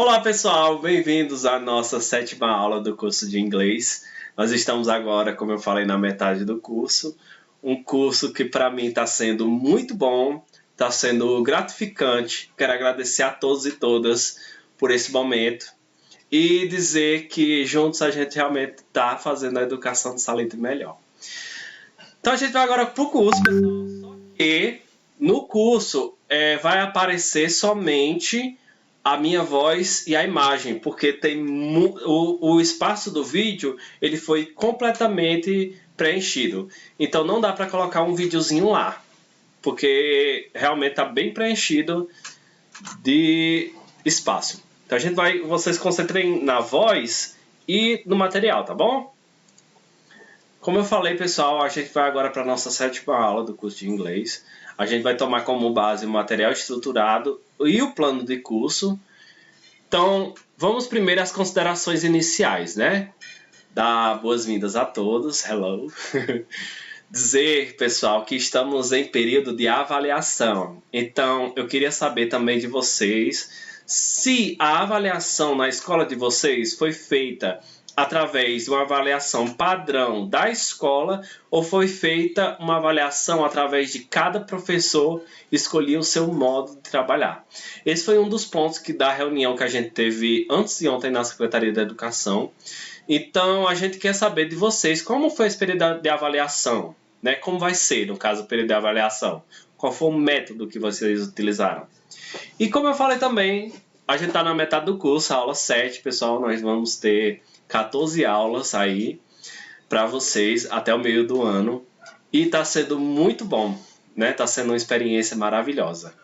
Olá pessoal, bem-vindos à nossa 7ª aula do curso de inglês. Nós estamos agora, como eu falei, na metade do curso. Um curso que para mim está sendo muito bom, está sendo gratificante. Quero agradecer a todos e todas por esse momento e dizer que juntos a gente realmente está fazendo a educação de Salete melhor. Então a gente vai agora para o curso, pessoal. Só que no curso vai aparecer somente a minha voz e a imagem, porque tem o espaço do vídeo ele foi completamente preenchido. Então não dá para colocar um videozinho lá, porque realmente está bem preenchido de espaço. Então vocês concentrem na voz e no material, tá bom? Como eu falei, pessoal, a gente vai agora para a nossa 7ª aula do curso de inglês. A gente vai tomar como base o material estruturado e o plano de curso. Então, vamos primeiro às considerações iniciais, né? Dar boas-vindas a todos, hello. Dizer, pessoal, que estamos em período de avaliação. Então, eu queria saber também de vocês se a avaliação na escola de vocês foi feita através de uma avaliação padrão da escola ou foi feita uma avaliação através de cada professor escolher o seu modo de trabalhar. Esse foi um dos pontos da reunião que a gente teve antes de ontem na Secretaria da Educação. Então, a gente quer saber de vocês como foi esse período de avaliação, né? Como vai ser, no caso, o período de avaliação? Qual foi o método que vocês utilizaram? E como eu falei também, a gente está na metade do curso, a aula 7, pessoal, nós vamos ter 14 aulas aí para vocês até o meio do ano e está sendo muito bom, né? Está sendo uma experiência maravilhosa.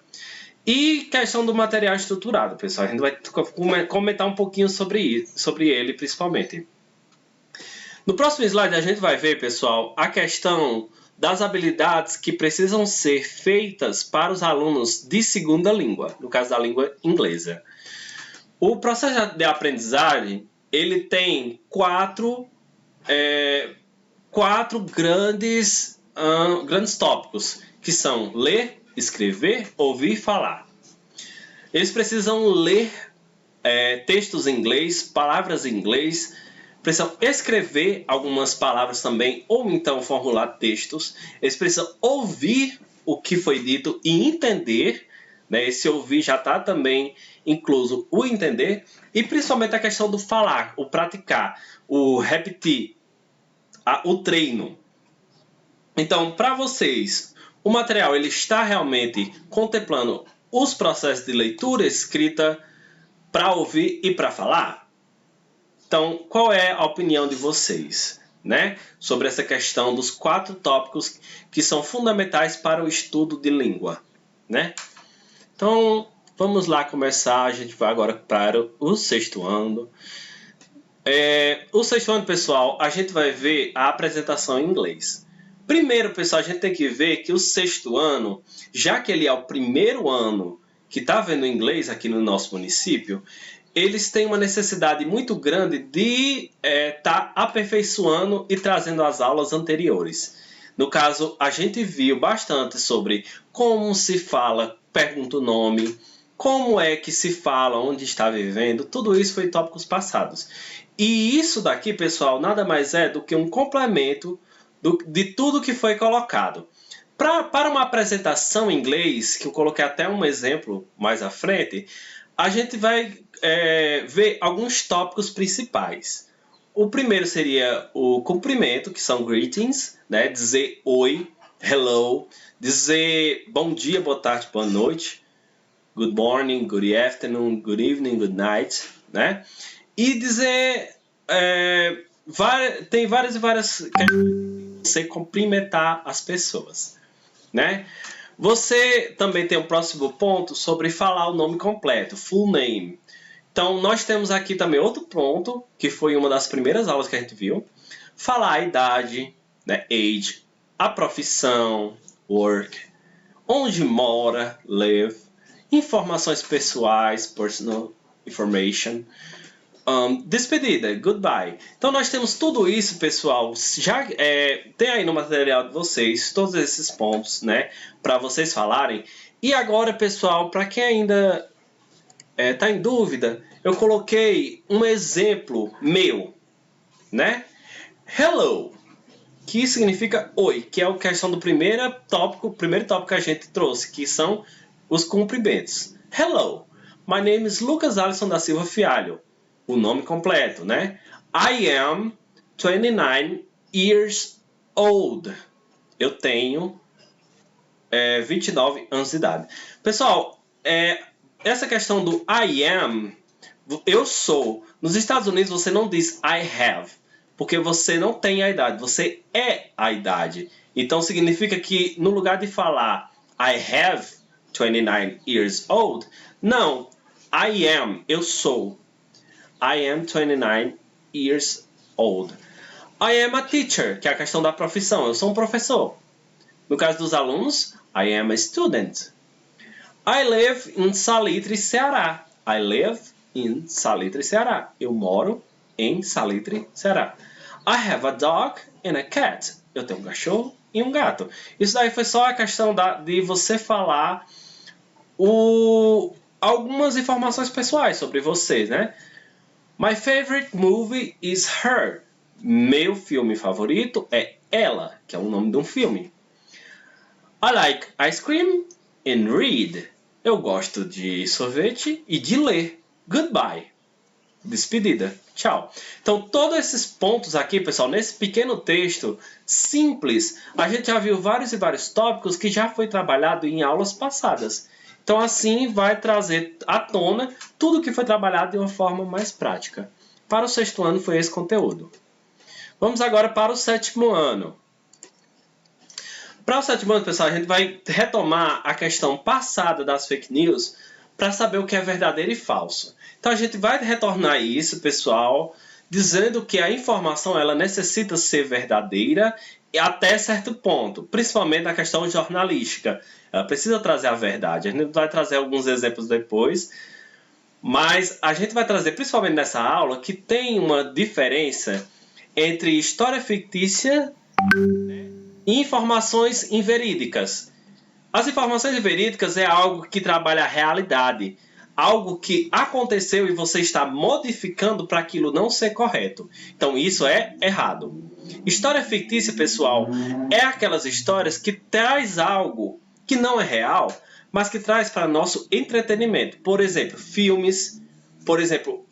E questão do material estruturado, pessoal, a gente vai comentar um pouquinho sobre ele principalmente. No próximo slide a gente vai ver, pessoal, a questão das habilidades que precisam ser feitas para os alunos de segunda língua, no caso da língua inglesa. O processo de aprendizagem ele tem quatro grandes tópicos, que são ler, escrever, ouvir e falar. Eles precisam ler textos em inglês, palavras em inglês, precisam escrever algumas palavras também, ou então formular textos. Eles precisam ouvir o que foi dito e entender, né? Esse ouvir já está também incluso o entender, e principalmente a questão do falar, o praticar, o repetir, o treino. Então, para vocês, o material ele está realmente contemplando os processos de leitura, escrita, para ouvir e para falar? Então, qual é a opinião de vocês, né, sobre essa questão dos 4 tópicos que são fundamentais para o estudo de língua, né? Então, vamos lá começar. A gente vai agora para o 6º ano. O 6º ano, pessoal, a gente vai ver a apresentação em inglês. Primeiro, pessoal, a gente tem que ver que o 6º ano, já que ele é o primeiro ano que está vendo inglês aqui no nosso município, eles têm uma necessidade muito grande de estar aperfeiçoando e trazendo as aulas anteriores. No caso, a gente viu bastante sobre como se fala, pergunta o nome, como é que se fala, onde está vivendo, tudo isso foi tópicos passados. E isso daqui, pessoal, nada mais é do que um complemento de tudo que foi colocado. Para uma apresentação em inglês, que eu coloquei até um exemplo mais à frente, a gente vai ver alguns tópicos principais. O primeiro seria o cumprimento, que são greetings, né? Dizer oi, hello, dizer bom dia, boa tarde, boa noite, good morning, good afternoon, good evening, good night, né? E dizer tem várias questões de você cumprimentar as pessoas, né? Você também tem um próximo ponto sobre falar o nome completo, full name. Então, nós temos aqui também outro ponto, que foi uma das primeiras aulas que a gente viu. Falar a idade, né, age, a profissão, work, onde mora, live, informações pessoais, personal information, despedida, goodbye. Então, nós temos tudo isso, pessoal. Já tem aí no material de vocês todos esses pontos, né, para vocês falarem. E agora, pessoal, para quem ainda tá em dúvida, eu coloquei um exemplo meu, né? Hello, que significa oi, que é a questão do primeiro tópico que a gente trouxe, que são os cumprimentos. Hello, my name is Lucas Alisson da Silva Fialho. O nome completo, né? I am 29 years old. Eu tenho 29 anos de idade. Pessoal, essa questão do I am, eu sou. Nos Estados Unidos você não diz I have, porque você não tem a idade, você é a idade. Então significa que no lugar de falar I have 29 years old, não, I am, eu sou. I am 29 years old. I am a teacher, que é a questão da profissão, eu sou um professor. No caso dos alunos, I am a student. I live in Salitre, Ceará. I live in Salitre, Ceará. Eu moro em Salitre, Ceará. I have a dog and a cat. Eu tenho um cachorro e um gato. Isso daí foi só a questão de você falar algumas informações pessoais sobre você, né? My favorite movie is Her. Meu filme favorito é Ela, que é o nome de um filme. I like ice cream and read. Eu gosto de sorvete e de ler. Goodbye. Despedida. Tchau. Então, todos esses pontos aqui, pessoal, nesse pequeno texto simples, a gente já viu vários e vários tópicos que já foi trabalhado em aulas passadas. Então, assim, vai trazer à tona tudo que foi trabalhado de uma forma mais prática. Para o 6º ano foi esse conteúdo. Vamos agora para o 7º ano. Para o 7º ano, pessoal, a gente vai retomar a questão passada das fake news para saber o que é verdadeiro e falso. Então, a gente vai retornar isso, pessoal, dizendo que a informação ela necessita ser verdadeira até certo ponto, principalmente na questão jornalística. Ela precisa trazer a verdade. A gente vai trazer alguns exemplos depois, mas a gente vai trazer, principalmente nessa aula, que tem uma diferença entre história fictícia e informações inverídicas. As informações inverídicas é algo que trabalha a realidade, algo que aconteceu e você está modificando para aquilo não ser correto. Então isso é errado. História fictícia, pessoal, é aquelas histórias que traz algo que não é real, mas que traz para nosso entretenimento. Por exemplo, filmes, por exemplo,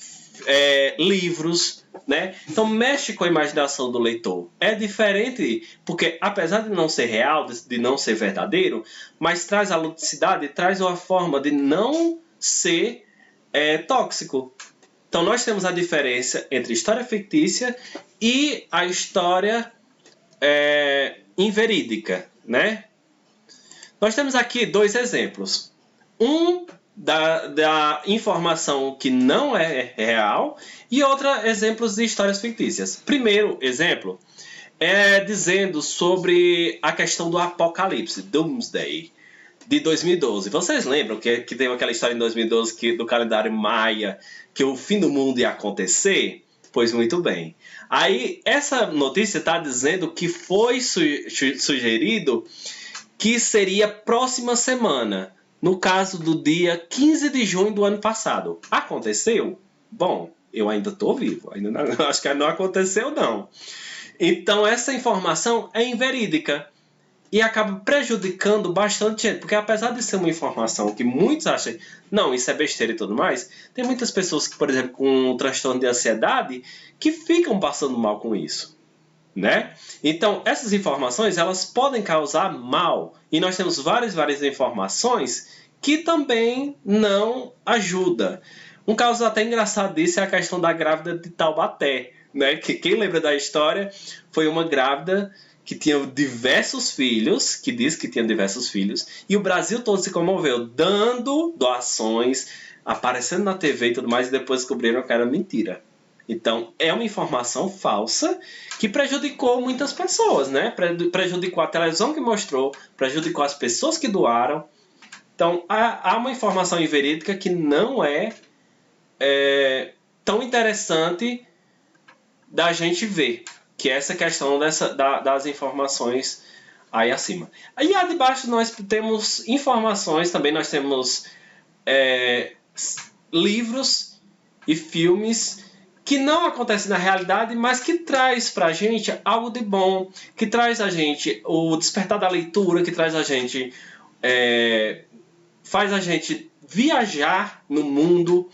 livros, né? Então mexe com a imaginação do leitor. É diferente porque, apesar de não ser real, de não ser verdadeiro, mas traz a ludicidade, traz uma forma de não ser tóxico. Então nós temos a diferença entre história fictícia e a história inverídica, né? Nós temos aqui 2 exemplos. Um da informação que não é real e outra exemplos de histórias fictícias. Primeiro exemplo é dizendo sobre a questão do apocalipse, Doomsday, de 2012. Vocês lembram que teve aquela história em 2012 do calendário maia, que o fim do mundo ia acontecer? Pois muito bem. Aí essa notícia está dizendo que foi sugerido que seria próxima semana, no caso do dia 15 de junho do ano passado. Aconteceu? Bom, eu ainda estou vivo, ainda não, acho que não aconteceu não. Então essa informação é inverídica e acaba prejudicando bastante gente, porque apesar de ser uma informação que muitos acham, não, isso é besteira e tudo mais, tem muitas pessoas que, por exemplo, com um transtorno de ansiedade, que ficam passando mal com isso. Né? Então, essas informações elas podem causar mal. E nós temos várias informações que também não ajudam. Um caso até engraçado disso é a questão da grávida de Taubaté. Né? Que, quem lembra da história foi uma grávida que tinha diversos filhos, que diz que tinha diversos filhos, e o Brasil todo se comoveu, dando doações, aparecendo na TV e tudo mais, e depois descobriram que era mentira. Então, é uma informação falsa que prejudicou muitas pessoas, né? Prejudicou a televisão que mostrou, prejudicou as pessoas que doaram. Então, há uma informação inverídica que não é tão interessante da gente ver, que é essa questão das informações aí acima. Aí, debaixo, nós temos informações, também nós temos livros e filmes que não acontecem na realidade, mas que traz pra gente algo de bom, que traz a gente o despertar da leitura, que traz a gente, faz a gente viajar no mundo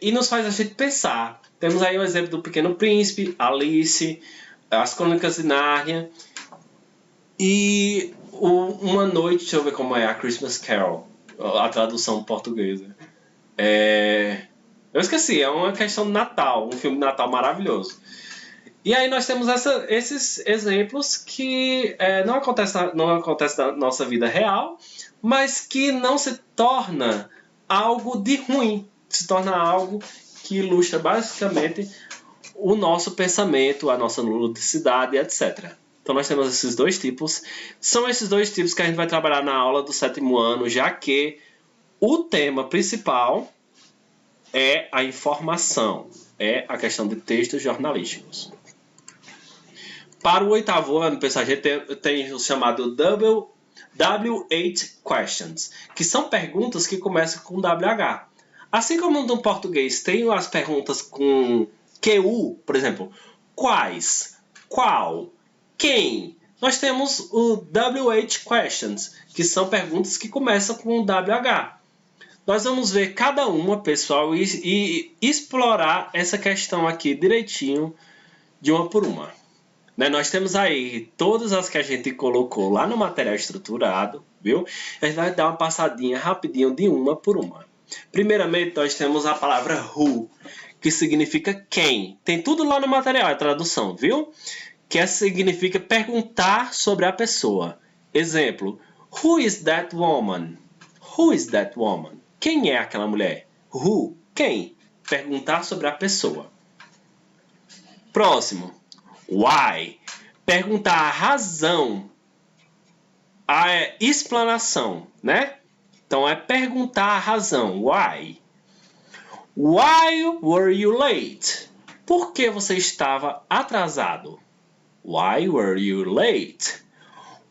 e nos faz a gente pensar. Temos aí o exemplo do Pequeno Príncipe, Alice, As Crônicas de Nárnia e Uma Noite, deixa eu ver como é, a Christmas Carol, a tradução portuguesa. Eu esqueci, é uma questão de Natal, um filme de Natal maravilhoso. E aí nós temos esses exemplos que não acontece na nossa vida real, mas que não se torna algo de ruim, se torna algo que ilustra basicamente o nosso pensamento, a nossa ludicidade, etc. Então nós temos esses dois tipos. São esses dois tipos que a gente vai trabalhar na aula do 7º ano, já que o tema principal é a informação, é a questão de textos jornalísticos. Para o 8º ano, pessoal, a gente tem o chamado W8 Questions, que são perguntas que começam com WH. Assim como no português tem as perguntas com QU, por exemplo, quais, qual, quem, nós temos o W8 Questions, que são perguntas que começam com WH. Nós vamos ver cada uma, pessoal, e explorar essa questão aqui direitinho, de uma por uma. Nós temos aí todas as que a gente colocou lá no material estruturado, viu? A gente vai dar uma passadinha rapidinho de uma por uma. Primeiramente, nós temos a palavra who, que significa quem. Tem tudo lá no material, a tradução, viu? Que significa perguntar sobre a pessoa. Exemplo, who is that woman? Who is that woman? Quem é aquela mulher? Who? Quem? Perguntar sobre a pessoa. Próximo. Why? Perguntar a razão. A explanação, né? Então é perguntar a razão. Why? Why were you late? Por que você estava atrasado? Why were you late?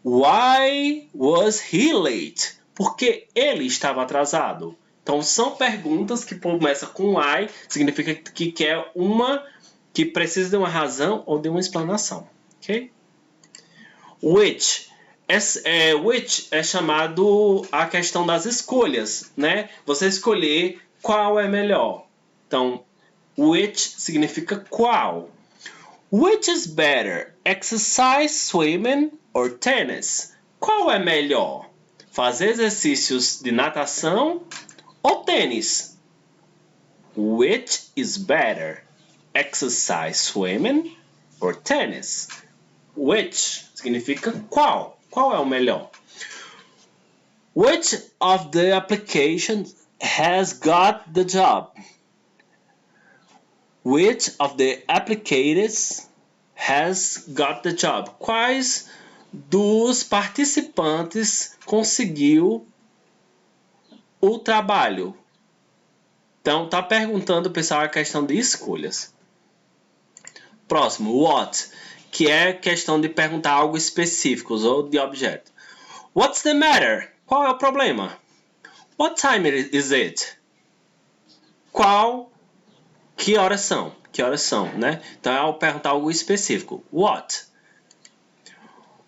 Why was he late? Por que ele estava atrasado? Então são perguntas que começam com why, significa que quer uma que precisa de uma razão ou de uma explanação, ok? Which é chamado a questão das escolhas, né? Você escolher qual é melhor. Então, which significa qual. Which is better, exercise, swimming or tennis? Qual é melhor? Fazer exercícios de natação ou tênis? Which is better, exercise, swimming or tennis? Which significa qual. Qual é o melhor? Which of the applications has got the job? Which of the applicants has got the job? Quais dos participantes conseguiu o trabalho? Então, tá perguntando, pessoal, a questão de escolhas. Próximo, what, que é questão de perguntar algo específico ou de objeto. What's the matter? Qual é o problema? What time is it? Que horas são? Que horas são, né? Então, é ao perguntar algo específico. What?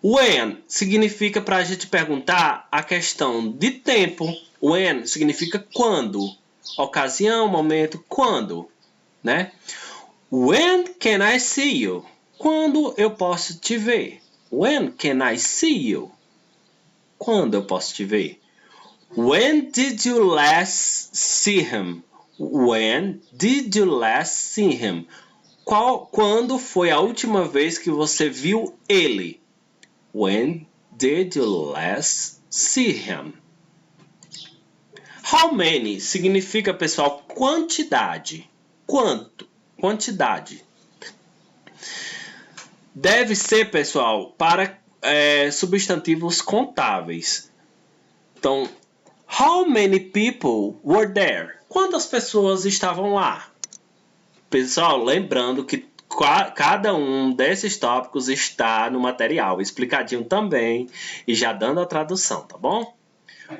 When significa para a gente perguntar a questão de tempo. When significa quando. Ocasião, momento, quando, né? When can I see you? Quando eu posso te ver? When can I see you? Quando eu posso te ver? When did you last see him? When did you last see him? Quando foi a última vez que você viu ele? When did you last see him? How many significa, pessoal, quantidade. Quanto? Quantidade. Deve ser, pessoal, para substantivos contáveis. Então, how many people were there? Quantas pessoas estavam lá? Pessoal, lembrando que cada um desses tópicos está no material, explicadinho também, e já dando a tradução, tá bom?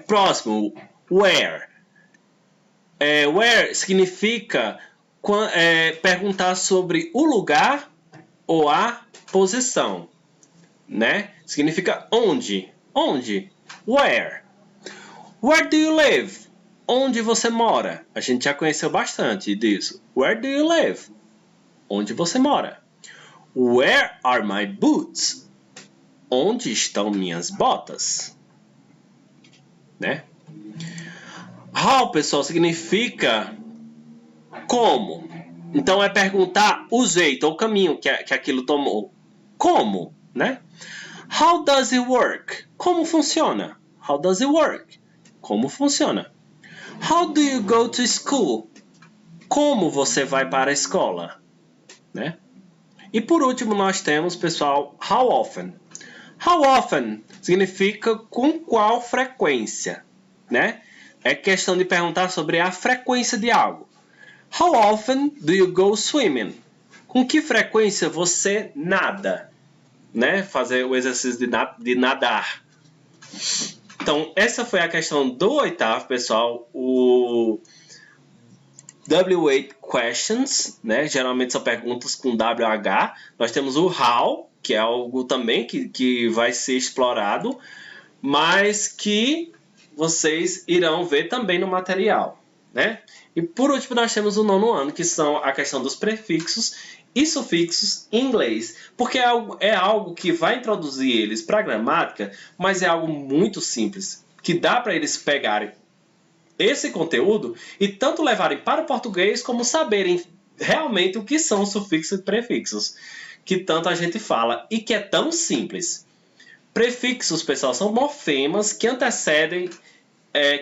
Próximo, where. Where significa perguntar sobre o lugar ou a posição, né? Significa onde. Onde? Where. Where do you live? Onde você mora? A gente já conheceu bastante disso. Where do you live? Onde você mora? Where are my boots? Onde estão minhas botas? Né? How, pessoal, significa como. Então é perguntar o jeito ou o caminho que aquilo tomou. Como, né? How does it work? Como funciona? How does it work? Como funciona? How do you go to school? Como você vai para a escola? Né? E por último nós temos, pessoal, how often. How often significa com qual frequência, né? É questão de perguntar sobre a frequência de algo. How often do you go swimming? Com que frequência você nada? Né? Fazer o exercício de nadar. Então, essa foi a questão do oitavo, pessoal. O W8 questions, né? Geralmente são perguntas com WH. Nós temos o how, que é algo também que vai ser explorado, mas que vocês irão ver também no material, né? E por último nós temos o nono ano, que são a questão dos prefixos e sufixos em inglês, porque é algo que vai introduzir eles para a gramática, mas é algo muito simples, que dá para eles pegarem esse conteúdo e tanto levarem para o português como saberem realmente o que são os sufixos e prefixos, que tanto a gente fala e que é tão simples. Prefixos, pessoal, são morfemas que antecedem,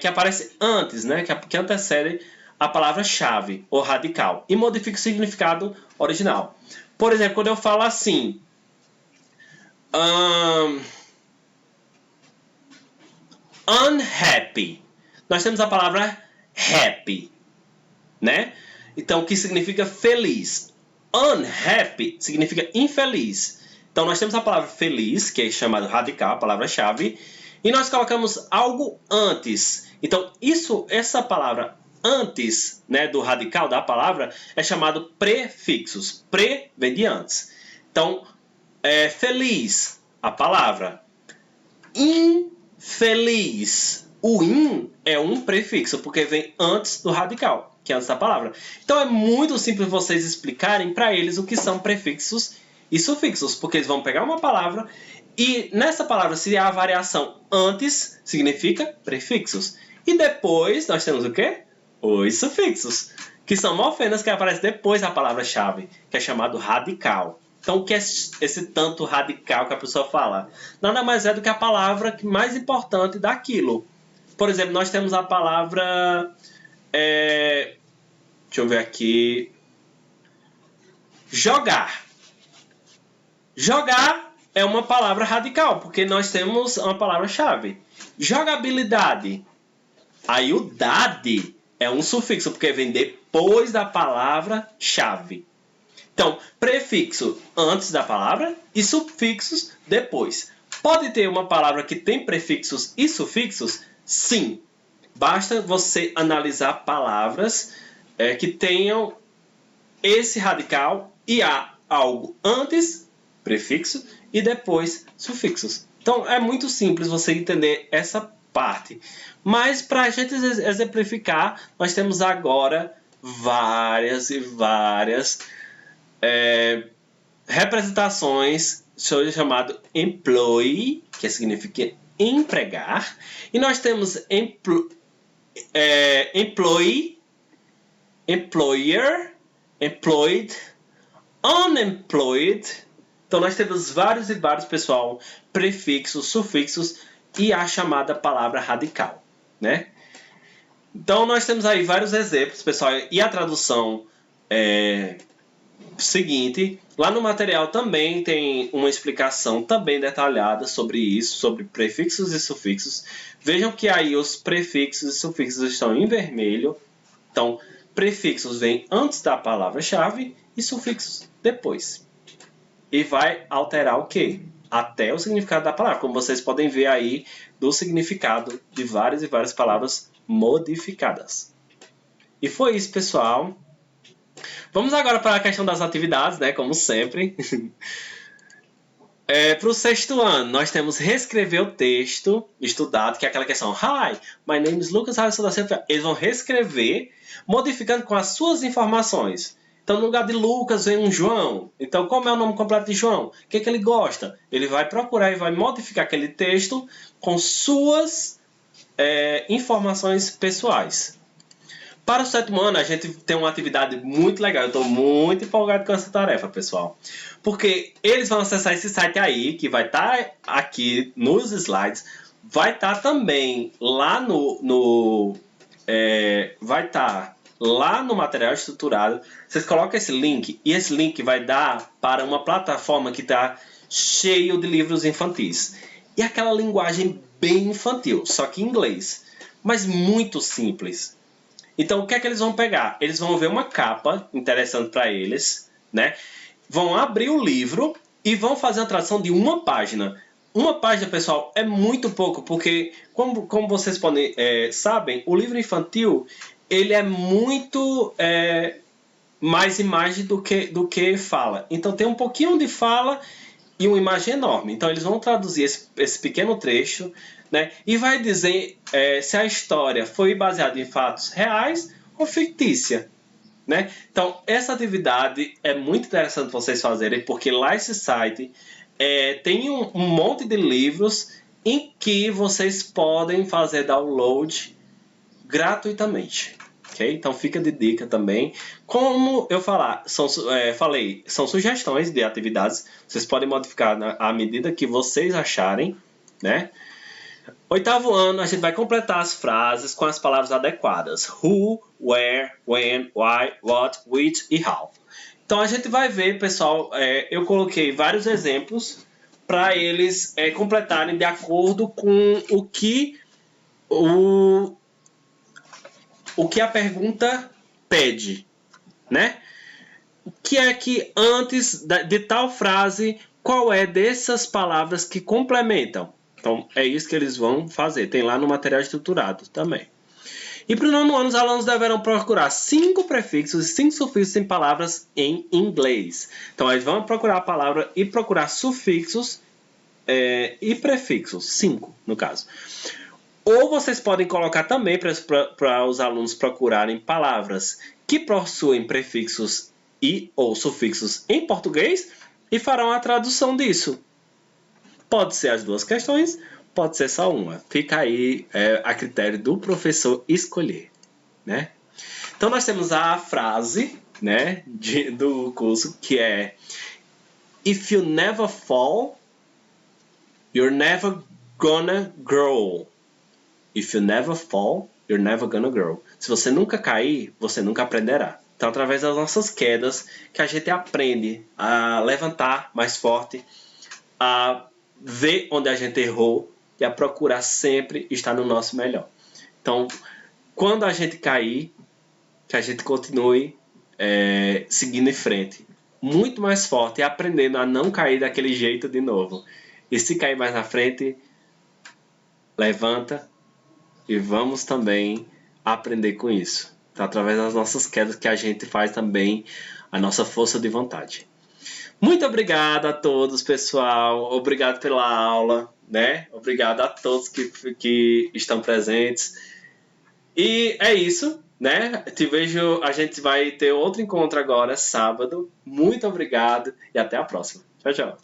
que aparecem antes, né? Que antecedem a palavra-chave ou radical e modificam o significado original. Por exemplo, quando eu falo assim, unhappy, nós temos a palavra happy, né? Então, que significa feliz. Unhappy significa infeliz. Então, nós temos a palavra feliz, que é chamada radical, a palavra-chave, e nós colocamos algo antes. Então, essa palavra antes, né, do radical da palavra é chamado prefixos. Pre vem de antes. Então, feliz, a palavra. Infeliz. O in é um prefixo, porque vem antes do radical, que é antes da palavra. Então é muito simples vocês explicarem para eles o que são prefixos e sufixos, porque eles vão pegar uma palavra e nessa palavra, se há a variação antes, significa prefixos. E depois nós temos o quê? Os sufixos, que são morfemas que aparecem depois da palavra-chave, que é chamado radical. Então, o que é esse tanto radical que a pessoa fala? Nada mais é do que a palavra mais importante daquilo. Por exemplo, nós temos a palavra... deixa eu ver aqui... jogar. Jogar é uma palavra radical, porque nós temos uma palavra-chave. Jogabilidade. Aí o dade é um sufixo, porque vem depois da palavra-chave. Então, prefixo antes da palavra e sufixos depois. Pode ter uma palavra que tem prefixos e sufixos? Sim. Basta você analisar palavras que tenham esse radical e há algo antes, prefixo, e depois sufixos. Então, é muito simples você entender essa parte. Mas, para a gente exemplificar, nós temos agora várias e várias representações sobre o chamado employee, que significa empregar, e nós temos employee, employer, employed, unemployed. Então nós temos vários e vários, pessoal, prefixos, sufixos e a chamada palavra radical, né? Então nós temos aí vários exemplos, pessoal, e a tradução seguinte, lá no material também tem uma explicação também detalhada sobre isso, sobre prefixos e sufixos. Vejam que aí os prefixos e sufixos estão em vermelho. Então, prefixos vêm antes da palavra-chave e sufixos depois. E vai alterar o quê? Até o significado da palavra, como vocês podem ver aí do significado de várias e várias palavras modificadas. E foi isso, pessoal. Vamos agora para a questão das atividades, né? Como sempre. Para o 6º ano, nós temos reescrever o texto estudado, que é aquela questão Hi, my name is Lucas Harrison da Silva. Eles vão reescrever, modificando com as suas informações. Então, no lugar de Lucas, vem um João. Então, como é o nome completo de João? O que ele gosta? Ele vai procurar e vai modificar aquele texto com suas informações pessoais. Para o 7º ano, a gente tem uma atividade muito legal. Eu estou muito empolgado com essa tarefa, pessoal. Porque eles vão acessar esse site aí, que vai estar aqui nos slides. Vai estar também lá vai estar lá no material estruturado. Vocês colocam esse link, e esse link vai dar para uma plataforma que está cheio de livros infantis. E aquela linguagem bem infantil, só que em inglês. Mas muito simples. Então, o que é que eles vão pegar? Eles vão ver uma capa interessante para eles, né? Vão abrir o livro e vão fazer a tradução de uma página. Uma página, pessoal, é muito pouco, porque, como vocês sabem, o livro infantil ele é muito mais imagem do que fala. Então, tem um pouquinho de fala e uma imagem enorme. Então, eles vão traduzir esse pequeno trecho, né? E vai dizer se a história foi baseada em fatos reais ou fictícia, né? Então, essa atividade é muito interessante vocês fazerem, porque lá esse site tem um monte de livros em que vocês podem fazer download gratuitamente. Okay? Então, fica de dica também. Como eu falei, são sugestões de atividades. Vocês podem modificar à medida que vocês acharem, né? 8º ano, a gente vai completar as frases com as palavras adequadas. Who, where, when, why, what, which e how. Então, a gente vai ver, pessoal, eu coloquei vários exemplos para eles completarem de acordo com o que a pergunta pede, né? Que é que antes de tal frase, qual é dessas palavras que complementam? Então, é isso que eles vão fazer. Tem lá no material estruturado também. E para o 9º ano, os alunos deverão procurar 5 prefixos e 5 sufixos em palavras em inglês. Então, eles vão procurar a palavra e procurar sufixos e prefixos. 5, no caso. Ou vocês podem colocar também para os alunos procurarem palavras que possuem prefixos e ou sufixos em português e farão a tradução disso. Pode ser as duas questões, pode ser só uma. Fica aí a critério do professor escolher, né? Então, nós temos a frase, né, do curso, que é If you never fall, you're never gonna grow. If you never fall, you're never gonna grow. Se você nunca cair, você nunca aprenderá. Então, através das nossas quedas, que a gente aprende a levantar mais forte, a ver onde a gente errou e a procurar sempre estar no nosso melhor. Então, quando a gente cair, que a gente continue seguindo em frente, muito mais forte e aprendendo a não cair daquele jeito de novo. E se cair mais na frente, levanta e vamos também aprender com isso. Então, através das nossas quedas que a gente faz também a nossa força de vontade. Muito obrigado a todos, pessoal. Obrigado pela aula, né? Obrigado a todos que estão presentes. E é isso, né? Te vejo, a gente vai ter outro encontro agora, sábado. Muito obrigado e até a próxima. Tchau, tchau.